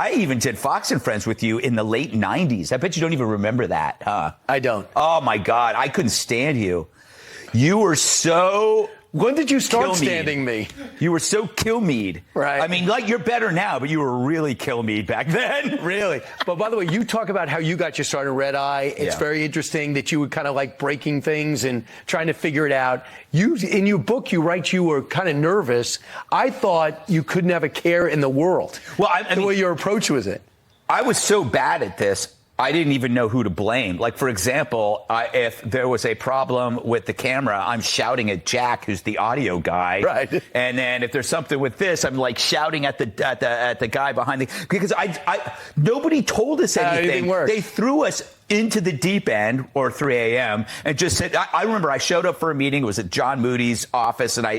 I even did Fox and Friends with you in the late 90s. I bet you don't even remember that, huh? I don't. Oh, my God. I couldn't stand you. You were so... When did you start Kilmeade. standing me? You were so Kilmeade. Right. I mean, like, you're better now, but you were really Kilmeade back then. Really? But by the way, you talk about how you got your start in Red Eye. It's very interesting that you were kind of like breaking things and trying to figure it out. You, in your book, you write you were kind of nervous. I thought you couldn't have a care in the world. Well, the way your approach was it. I was so bad at this, I didn't even know who to blame. Like, for example, if there was a problem with the camera, I'm shouting at Jack, who's the audio guy. Right. And then if there's something with this, I'm like shouting at the guy behind because nobody told us anything. They threw us into the deep end, or 3 a.m. and just said, I remember I showed up for a meeting. It was at John Moody's office, and I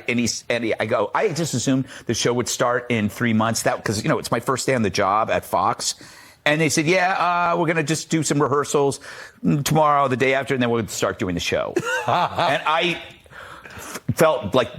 go, I just assumed the show would start in 3 months. Because it's my first day on the job at Fox. And they said, we're going to just do some rehearsals tomorrow, the day after, and then we'll start doing the show. And I felt like,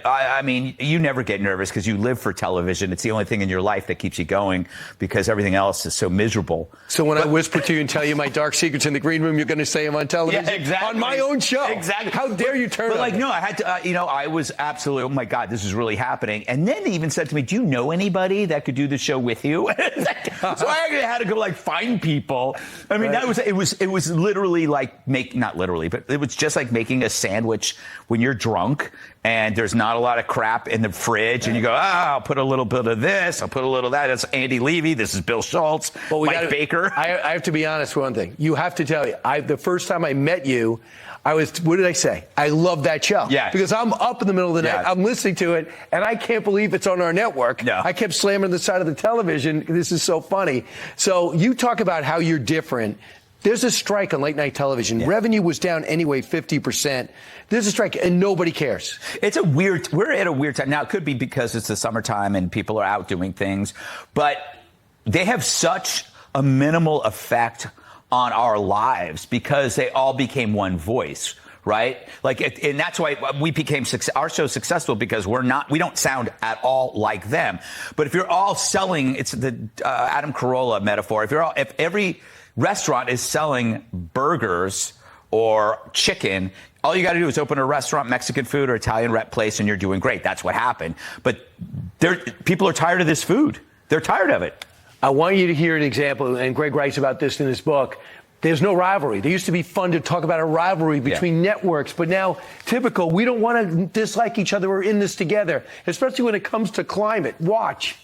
I mean, you never get nervous because you live for television. It's the only thing in your life that keeps you going because everything else is so miserable. So when I whisper to you and tell you my dark secrets in the green room, you're going to say them on television? Yeah, exactly. On my own show. Exactly. How dare you turn But on me? no, I had to, I was absolutely, oh my God, this is really happening. And then they even said to me, do you know anybody that could do the show with you? So I actually had to go find people. I mean, it was literally like not literally, but it was just like making a sandwich when you're drunk and there's not a lot of crap in the fridge and you go, I'll put a little bit of this, I'll put a little of that. That's Andy Levy. This is Bill Schultz, Mike Baker. I have to be honest with one thing. You have to tell you, the first time I met you, what did I say? I love that show. Yeah. Because I'm up in the middle of the night, Yeah. I'm listening to it, and I can't believe it's on our network. No. I kept slamming the side of the television. This is so funny. So you talk about how you're different. There's a strike on late night television. Yeah. Revenue was down anyway, 50%. There's a strike, and nobody cares. We're at a weird time. Now, it could be because it's the summertime and people are out doing things, but they have such a minimal effect on our lives because they all became one voice, right? And that's why we became our show's successful because we don't sound at all like them. But if you're all selling, it's the Adam Carolla metaphor. If every restaurant is selling burgers or chicken, all you got to do is open a restaurant, Mexican food or Italian rep place, and you're doing great. That's what happened. But people are tired of this food. They're tired of it. I want you to hear an example, and Greg writes about this in his book. There's no rivalry. There used to be fun to talk about a rivalry between networks, but now, typical, we don't want to dislike each other. We're in this together, especially when it comes to climate. Watch.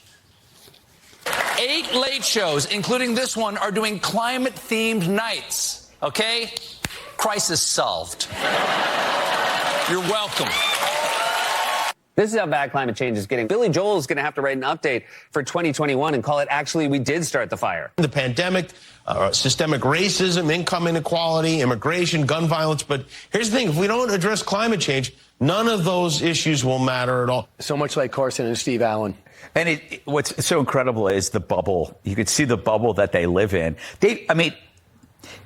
8 late shows, including this one, are doing climate-themed nights, okay? Crisis solved. You're welcome. This is how bad climate change is getting. Billy Joel is going to have to write an update for 2021 and call it, actually, we did start the fire. The pandemic, systemic racism, income inequality, immigration, gun violence. But here's the thing. If we don't address climate change, none of those issues will matter at all. So much like Carson and Steve Allen. And what's so incredible is the bubble. You could see the bubble that they live in.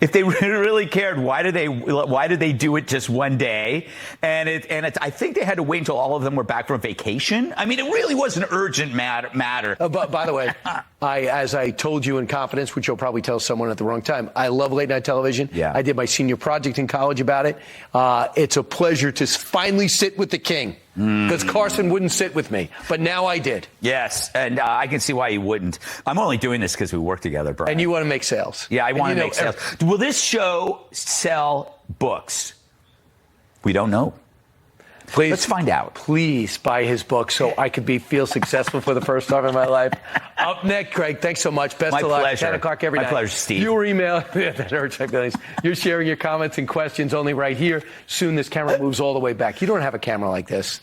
If they really cared, why did they do it just one day? I think they had to wait until all of them were back from vacation. I mean, it really was an urgent matter. But by the way, as I told you in confidence, which you'll probably tell someone at the wrong time, I love late night television. Yeah. I did my senior project in college about it. It's a pleasure to finally sit with the king. Because Carson wouldn't sit with me, but now I did. Yes, and I can see why he wouldn't. I'm only doing this because we work together, Brian. And you want to make sales. Yeah, I want to make sales. Will this show sell books? We don't know. Please, let's find out. Please buy his book so I could feel successful for the first time in my life. Up next, Craig, thanks so much. Best of luck. Pleasure. 10 o'clock every night. My pleasure, Steve. Your email. That hurts. You're sharing your comments and questions only right here. Soon this camera moves all the way back. You don't have a camera like this.